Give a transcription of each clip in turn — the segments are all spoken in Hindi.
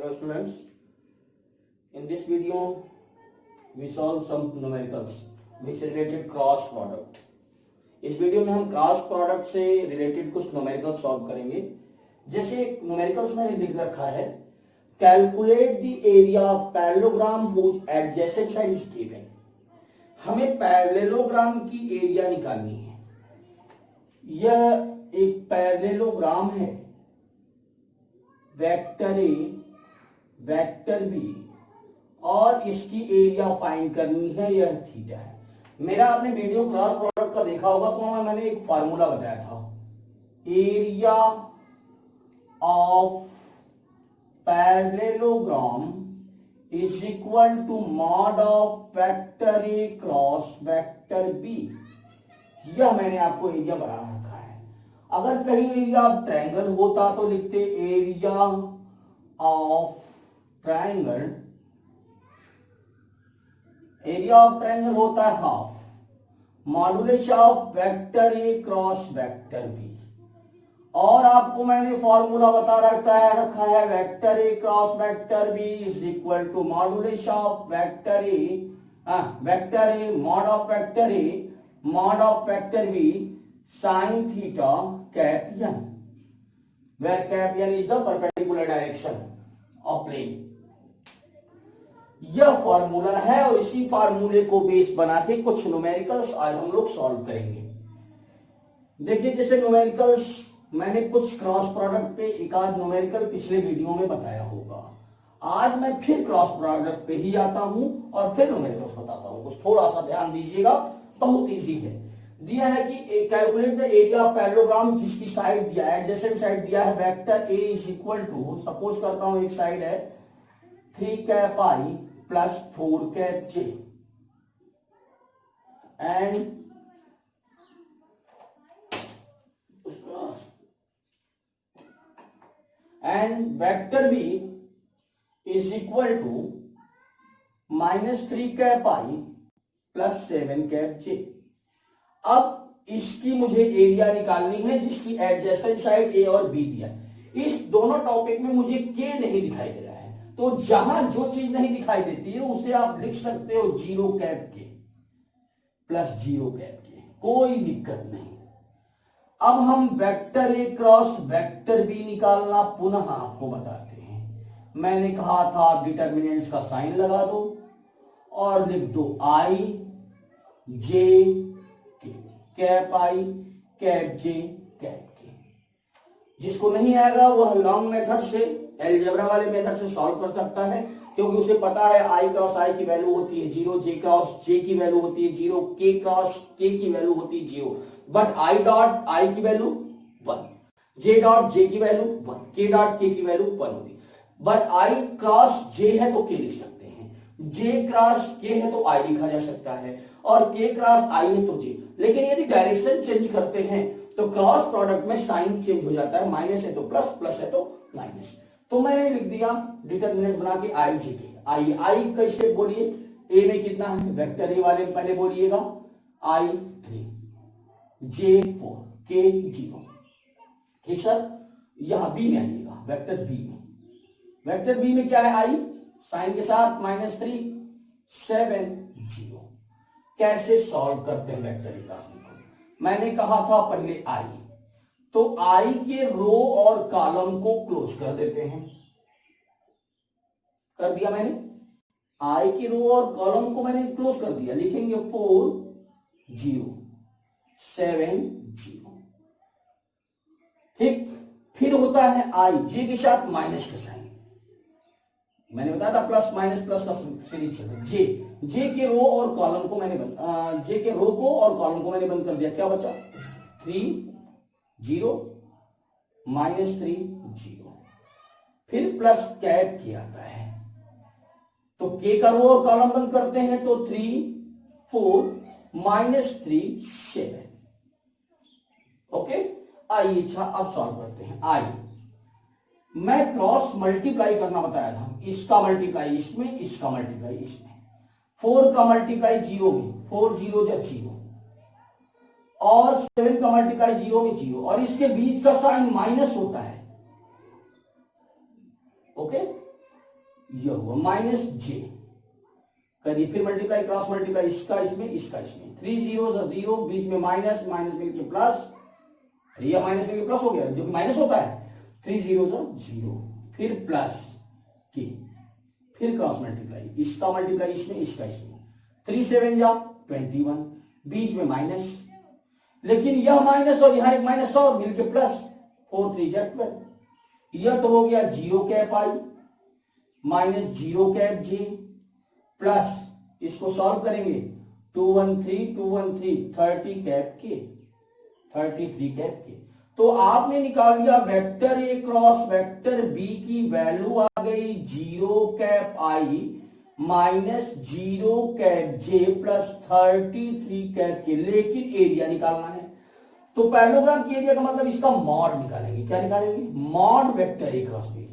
Hello students, in this video we solve some numericals which related cross product. इस वीडियो में हम क्रॉस प्रोडक्ट से रिलेटेड कुछ न्यूमेरिकल सॉल्व करेंगे। जैसे न्यूमेरिकल्स मैंने लिख रखा है, calculate the area of parallelogram whose adjacent side is given. हमें पैरेललोग्राम की एरिया निकालनी है। यह एक पैरेललोग्राम है, वेक्टर ए वेक्टर बी, और इसकी एरिया फाइंड करनी है, यह थीटा है। मेरा आपने वीडियो क्रॉस प्रोडक्ट का देखा होगा तो मैंने एक फार्मूला बताया था, area of parallelogram is equal to mod of vector A cross vector B. यह मैंने आपको एरिया बना रखा है। अगर कहीं एरिया ऑफ ट्रायंगल होता तो लिखते area of triangle. Area of triangle होता है half modulus of vector A cross vector B. और आपको मैंने फॉर्मूला रखा है vector A cross vector B is equal to modulus of vector A mod of vector B sine theta cap N, where cap N is the perpendicular direction of plane. यह फॉर्मूला है और इसी फॉर्मूले को बेस बना के कुछ न्यूमेरिकल्स आज हम लोग सॉल्व करेंगे। देखिए, जैसे न्यूमेरिकल्स मैंने कुछ क्रॉस प्रोडक्ट पे एक आध न्यूमेरिकल पिछले वीडियो में बताया होगा। आज मैं फिर क्रॉस प्रोडक्ट पे ही आता हूं और फिर न्यूमेरिकल्स बताता हूं। कुछ थोड़ा सा ध्यान दीजिएगा, बहुत इजी है। दिया है कि calculate the area of parallelogram, जिसकी साइड दिया है, एडजेसेंट साइड दिया है vector A is equal to, suppose करता हूं एक साइड है 3 cap I plus 4 cap J and vector B is equal to -3 cap I plus 7 cap J. अब इसकी मुझे एरिया निकालनी है जिसकी एडजेसेंट साइड ए और बी दिया। इस दोनों टॉपिक में मुझे के नहीं दिखाई दे रहा है, तो जहां जो चीज नहीं दिखाई देती है उसे आप लिख सकते हो 0 कैप के प्लस 0 कैप के, कोई दिक्कत नहीं। अब हम vector A cross vector B निकालना पुनः आपको बताते हैं। मैंने कहा था डिटर्मिनेंट्स का साइन लगा दो और लिख दो आई जे के, कैप आई कैप जे कैप के। जिसको नहीं आएगा वह लॉन्ग मेथड से, अलजेब्रा वाले मेथड से सॉल्व कर सकता है, क्योंकि उसे पता है आई क्रॉस आई की वैल्यू होती है 0, जे क्रॉस जे की वैल्यू होती है 0, के क्रॉस के की वैल्यू होती है 0, बट आई डॉट आई की वैल्यू 1, जे डॉट जे की वैल्यू 1, के डॉट के की वैल्यू 1 होती है। बट आई क्रॉस जे है तो के लिख सकते हैं, जे क्रॉस के है तो आई लिखा जा सकता है, और के क्रॉस आई है तो जे। लेकिन यदि डायरेक्शन चेंज करते हैं तो क्रॉस प्रोडक्ट में साइन चेंज हो जाता है, माइनस है तो प्लस, प्लस है तो माइनस। तो मैंने लिख दिया डिटरमिनेंट बना के आई जे के। आई कैसे बोलिए, ए में कितना है, वेक्टर ए वाले में पहले बोलिएगा आई 3, जे 4, के 0। ठीक सर, यहां बी में आइएगा, वेक्टर बी में। वेक्टर बी में क्या है, आई साइन के साथ -3 7 0। कैसे सॉल्व करते हैं वेक्टर ए का? मैंने कहा था पहले आई, तो आई के रो और कॉलम को क्लोज कर देते हैं। कर दिया मैंने, आई की रो और कॉलम को मैंने क्लोज कर दिया। लिखेंगे 4 0 7 0। ठीक, फिर होता है आई जे के साथ माइनस का साइन। मैंने बताया था प्लस माइनस प्लस का सीरीज चल रहा है। जे के रो और कॉलम को मैंने जे के रो को और कॉलम को मैंने बंद कर दिया। क्या बचा, 3 0 -3 0, फिर प्लस कैप के आता है, तो के का रो और कॉलम बंद करते हैं तो 3 4 -3 7। ओके, आइए अच्छा अब सॉल्व करते हैं। आई मैं क्रॉस मल्टीप्लाई करना बताया था, इसका मल्टीप्लाई इसमें, इसका मल्टीप्लाई इसमें। 4 का मल्टीप्लाई 0 में, 4 0 जा 0, और 7 का मल्टीप्लाई 0 में 0, और इसके बीच का साइन माइनस होता है। ओके, यह हुआ माइनस जे, करिए फिर मल्टीप्लाई क्रॉस मल्टीप्लाई, इसका इसमें इसका इसमें, 3 जीरो 0, बीच में माइनस, माइनस मिलके प्लस, यह माइनस मिलके प्लस हो गया जो कि माइनस होता है, 3 जीरो 0, फिर प्लस के, फिर क्रॉस मल्टीप्लाई, इसका मल्टीप्लाई इसमें इसका इसमें, 3 7 जा 21, बीच में माइनस, लेकिन यह माइनस और यहां एक माइनस और मिलके प्लस, 4 3 जा 12, यह तो हो गया 0 cap I minus 0 cap ji plus, इसको सॉल्व करेंगे 213 30 कैप के, 33 कैप के, तो आपने निकाल लिया vector A cross vector B की वैल्यू आ गई 0 cap I minus 0 cap J plus 33 cap K, लेकिन एरिया निकालना है। तो पैरेललोग्राम की एरिया का मतलब इसका मॉड निकालेंगे। क्या निकालेंगे? Mod vector A cross B.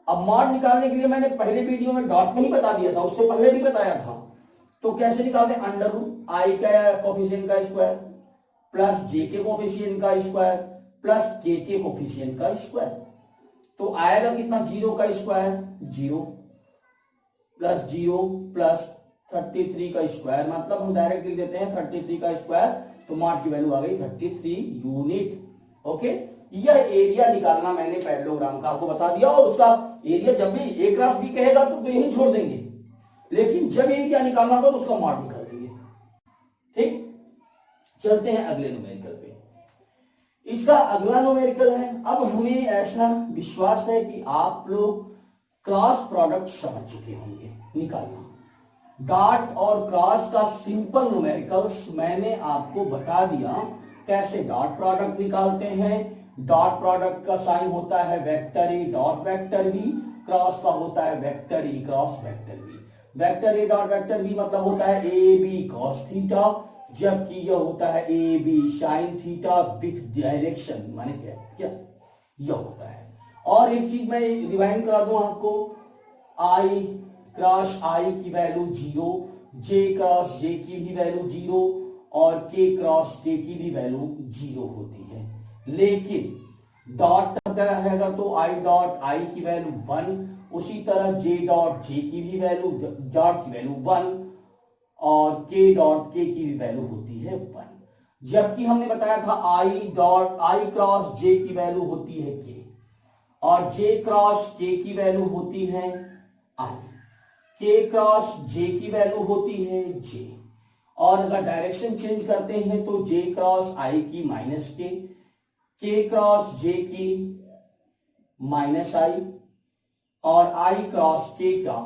अब मॉड निकालने के लिए मैंने पहले वीडियो में डॉट में ही बता दिया था, उससे पहले भी बताया था। तो कैसे निकालते हैं? अंडर रूट आई का कोफिशिएंट का स्क्वायर प्लस जे के कोफिशिएंट का स्क्वायर प्लस के कोफिशिएंट का स्क्वायर। तो आएगा कितना? 0 का स्क्वायर 0 प्लस 0 प्लस 33 का स्क्वायर, मतलब हम डायरेक्ट लिख देते हैं 33 का स्क्वायर, तो मॉड की वैल्यू आ गई 33 यूनिट। ओके, यह एरिया निकालना मैंने पैरेललोग्राम का आपको बता दिया। और उसका एरिया जब भी ए क्रॉस बी कहेगा तो यही छोड़ देंगे, लेकिन जब एरिया निकालना होगा तो उसका मॉड निकाल देंगे। ठीक, चलते हैं अगले न्यूमेरिकल पे। इसका अगला न्यूमेरिकल है, अब हमें ऐसा विश्वास है कि आप लोग क्रॉस प्रोडक्ट समझ चुके होंगे निकालना। डॉट और क्रॉस का सिंपल न्यूमेरिकल्स मैंने आपको बता दिया, कैसे डॉट प्रोडक्ट निकालते हैं। डॉट प्रोडक्ट का साइन होता है vector A dot vector B, cross का होता है vector A cross vector B. Vector A dot vector B मतलब होता है ए बी कॉस थीटा, जबकि यह होता है A B sine theta with direction, माने क्या यह होता है। और एक चीज मैं रिवाइंड करा दूं आपको, आई क्रॉस आई की वैल्यू 0, जे क्रॉस जे की भी वैल्यू 0 और के क्रॉस के की भी वैल्यू 0 होती है। लेकिन डॉट रहेगा तो आई डॉट आई की वैल्यू 1, उसी तरह जे डॉट जे की भी वैल्यू डॉट की वैल्यू 1 और के डॉट के की भी वैल्यू होती है 1। जबकि हमने बताया था आई डॉट आई क्रॉस जे की वैल्यू होती है के और जे क्रॉस के की वैल्यू होती है आई, के क्रॉस जे की वैल्यू होती है जे। और अगर डायरेक्शन चेंज करते हैं तो जे क्रॉस आई की माइनस के क्रॉस जे की माइनस आई और आई क्रॉस के का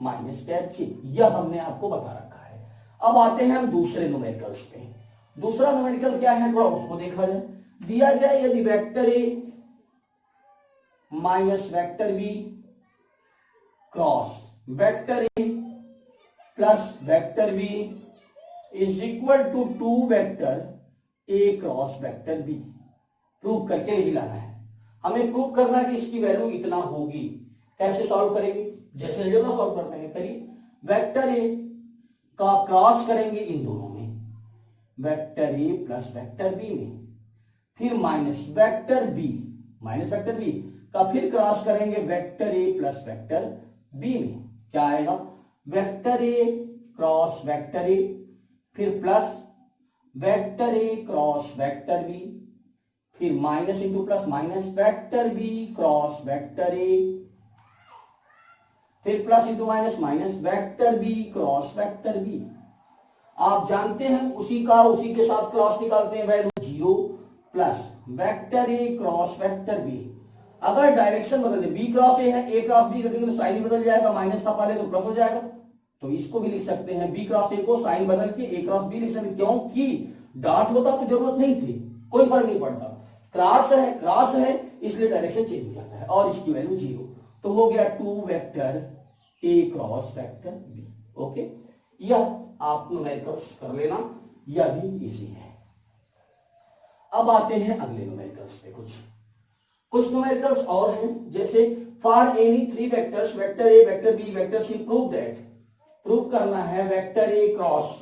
माइनस कैप जे। यह हमने आपको बता रखा है। अब आते हैं हम दूसरे न्यूमेरिकल्स पे। दूसरा न्यूमेरिकल क्या है, थोड़ा उसको देखा जाए। दिया गया यदि vector A minus vector B cross vector A plus vector B is equal to 2 vector A cross vector B. Prove करके ही लाना है हमें। प्रूव करना कि इसकी वैल्यू इतना होगी। कैसे सॉल्व करेंगे? जैसे अलजेब्रा सॉल्व करते हैं। करिए, वेक्टर ए का क्रॉस करेंगे इन दोनों में, vector A plus vector B में, फिर माइनस वेक्टर बी का फिर क्रॉस करेंगे vector A plus vector B में। क्या आएगा? Vector A cross vector A, फिर plus vector A cross vector B, फिर minus into plus minus vector B cross vector A, फिर plus into minus minus vector B cross vector B. आप जानते हैं उसी के साथ क्रॉस निकालते हैं, value 0 plus vector A cross vector B. अगर डायरेक्शन बदल दे, बी क्रॉस ए है, ए क्रॉस बी रखेंगे तो साइन ही बदल जाएगा, माइनस का पहले तो प्लस हो जाएगा। तो इसको भी लिख सकते हैं, बी क्रॉस ए को साइन बदल के ए क्रॉस बी लिख सकते हैं, क्योंकि डॉट होता तो जरूरत नहीं थी, कोई फर्क नहीं पड़ता। क्रॉस है इसलिए डायरेक्शन चेंज हो जाता है और इसकी वैल्यू 0। तो हो गया 2 vector A cross vector B. Okay, यह आप न्यूमेरिकल्स कर लेना, यह भी इजी है। अब आते हैं अगले न्यूमेरिकल्स पे। कुछ न्यूमेरिकल्स और हैं, जैसे for any 3 vectors vector A vector B vector C prove that. Prove करना है vector A cross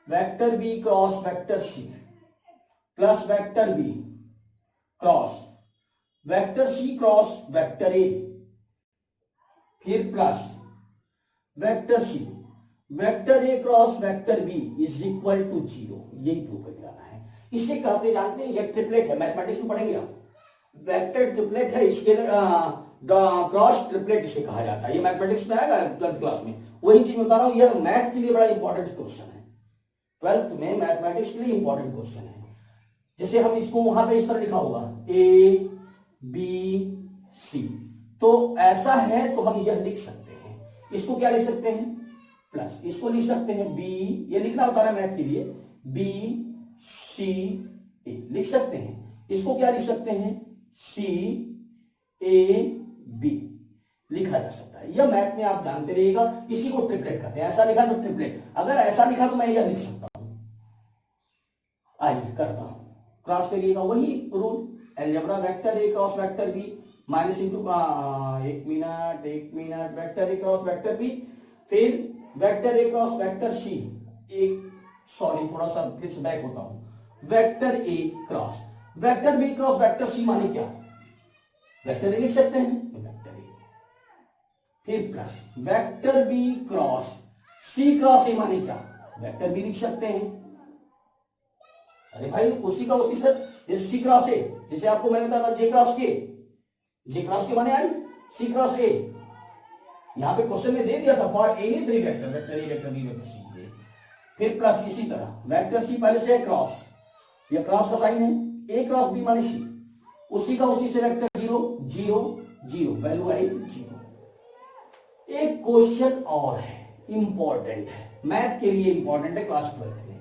vector B cross vector C plus vector B cross vector C cross vector A फिर plus vector C, vector A cross vector B is equal to 0, यही प्रूव कर जाना है। इसे कहते जानते हैं, ये ट्रिपलेट है, मैथमेटिक्स में पढ़ेंगे आप, वेक्टर ट्रिपलेट है, स्केलर क्रॉस ट्रिपलेट इसे कहा जाता है। ये मैथमेटिक्स में आएगा 12th क्लास में, वही चीज बता रहा हूं। यह मैथ के लिए बड़ा इंपॉर्टेंट क्वेश्चन है, 12th में मैथमेटिक्स के लिए इंपॉर्टेंट क्वेश्चन है। जैसे हम इसको वहां पे इस तरह लिखा होगा ए बी सी, तो ऐसा है तो हम यह लिख सकते हैं। इसको क्या लिख सकते हैं, प्लस, इसको लिख सकते हैं बी, ये लिखना होता है मैथ के लिए, बी सी ए लिख सकते हैं। इसको क्या लिख सकते हैं, सी ए बी लिखा जा सकता है। यह मैथ में आप जानते रहिएगा, इसी को ट्रिपलेट कहते हैं। ऐसा लिखा तो ट्रिपलेट, अगर ऐसा लिखा तो मैं यह लिख सकता हूं। आइए करता हूं, क्रॉस करिएगा, वही rule, algebra, vector A cross vector B minus into, एक मिनट, vector A cross vector B, फिर vector A cross vector C, एक सॉरी थोड़ा सा फिर से बैक होता हूं, vector A cross vector B cross vector C माने क्या, वेक्टर ए लिख सकते हैं, वेक्टर ए, फिर plus vector B cross C cross A माने क्या, वेक्टर बी लिख सकते हैं। अरे भाई उसी का उसी से, जैसे सी क्रॉस ए, जैसे आपको मैंने बताया था जे क्रॉस के माने आई सी क्रॉस ए, यहां पे क्वेश्चन में दे दिया था for any three vector, vector A vector B vector C, फिर प्लस इसी तरह वेक्टर सी पहले से क्रॉस, ये क्रॉस का साइन है, ए क्रॉस बी माने सी, उसी का उसी से वेक्टर 0 0 0, वैल्यू आई 0। एक क्वेश्चन और है, इंपॉर्टेंट है, मैथ के लिए इंपॉर्टेंट है, क्लास 12th में,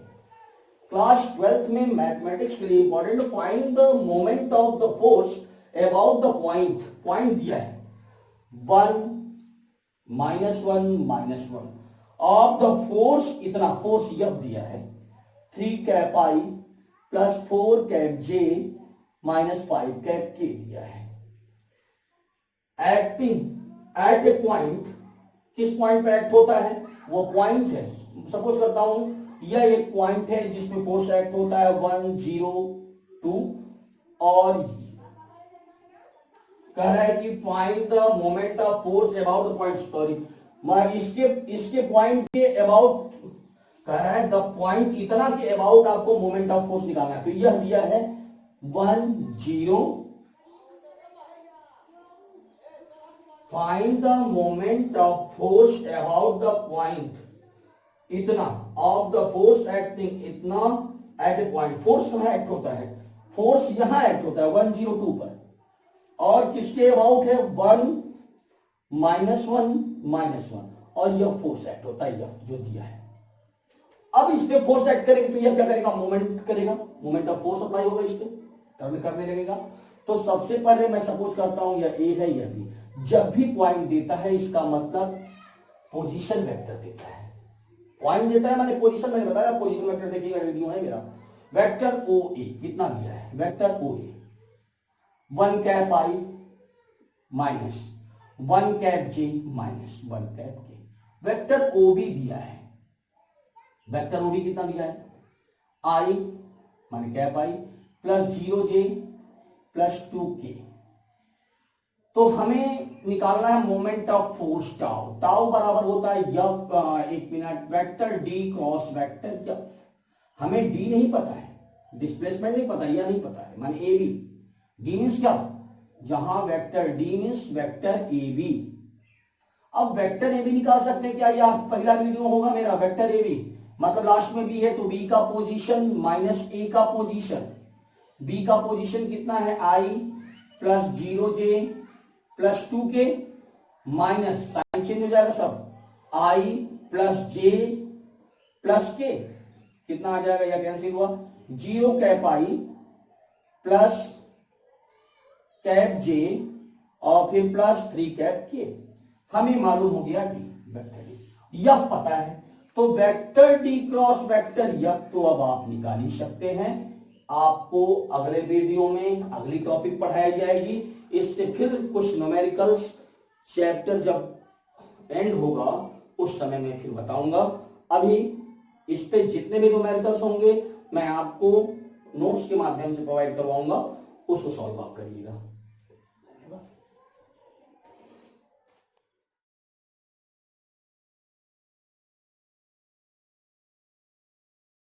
क्लास 12th में मैथमेटिक्स के लिए important, find the moment of the force about the point, point दिया है 1 -1 ऑफ द फोर्स, इतना फोर्स यह दिया है 3 cap I plus 4 cap J minus 5 cap के दिया है। एक्टिंग एट ए पॉइंट, किस पॉइंट पे एक्ट होता है, वो पॉइंट है, सपोज करता हूं यह एक पॉइंट है जिसमें फोर्स एक्ट होता है 1 0 2, और कह रहा है कि find the moment of force about the point, sorry इसके पॉइंट के अबाउट, कह रहा है द पॉइंट इतना के अबाउट आपको मोमेंट ऑफ फोर्स निकालना है। तो यह दिया है 1 0, find the moment of force about the point इतना ऑफ द फोर्स एक्टिंग इतना एट ए पॉइंट, फोर्स कहां एक्ट होता है, फोर्स यहां एक्ट होता है 1 0 2 पर, और किसके अबाउट है 1 -1 और यह फोर्स एक्ट होता है, यह जो दिया है। अब इस पे फोर्स एक्ट करेंगे तो यह क्या करेगा, मोमेंट करेगा, मोमेंट ऑफ फोर्स अप्लाई होगा, इस पे टर्न करने लगेगा। तो सबसे पहले मैं सपोज करता हूं यह ए है यह बी, जब भी पॉइंट देता है इसका मतलब पोजीशन वेक्टर देता है, पॉइंट देता है माने पोजीशन, मैंने बताया पोजीशन वेक्टर देखिएगा, वीडियो है मेरा। वेक्टर ओ ए कितना दिया है, vector O A 1 cap I minus 1 cap J minus 1 cap के, वेक्टर ओ बी दिया है, वेक्टर ओ बी कितना दिया है, आई माने cap I plus 0 J plus 2 के। तो हमें निकालना है moment of force tau, tau बराबर होता है यफ, एक मिनट, vector D cross vector F. हमें डी नहीं पता है, डिस्प्लेसमेंट नहीं पता, यह नहीं पता है, माने ए बी, डी मीन्स क्या, जहां vector D means vector A B. अब वेक्टर ए बी निकाल सकते हैं क्या, यह पहला वीडियो होगा मेरा, वेक्टर ए बी मतलब लास्ट में बी है तो बी का पोजीशन माइनस ए का पोजीशन, बी का पोजीशन कितना है आई प्लस 0 जे प्लस 2 के माइनस, साइन चेंज हो जाएगा सब, आई प्लस जे प्लस के, कितना आ जाएगा, यह कैंसिल हुआ, 0 कैप आई प्लस कैप जे और फिर प्लस 3 कैप के। हमें मालूम हो गया डी, वेक्टर डी यह पता है, तो वेक्टर डी क्रॉस वेक्टर यह तो अब आप निकाल ही सकते हैं। आपको अगले वीडियो में अगली टॉपिक पढ़ाई जाएगी, इससे फिर कुछ न्यूमेरिकल्स चैप्टर जब एंड होगा उस समय मैं फिर बताऊंगा। अभी इस पे जितने भी न्यूमेरिकल्स होंगे मैं आपको नोट्स के माध्यम से प्रोवाइड करवाऊंगा, उसको सॉल्व आप करिएगा।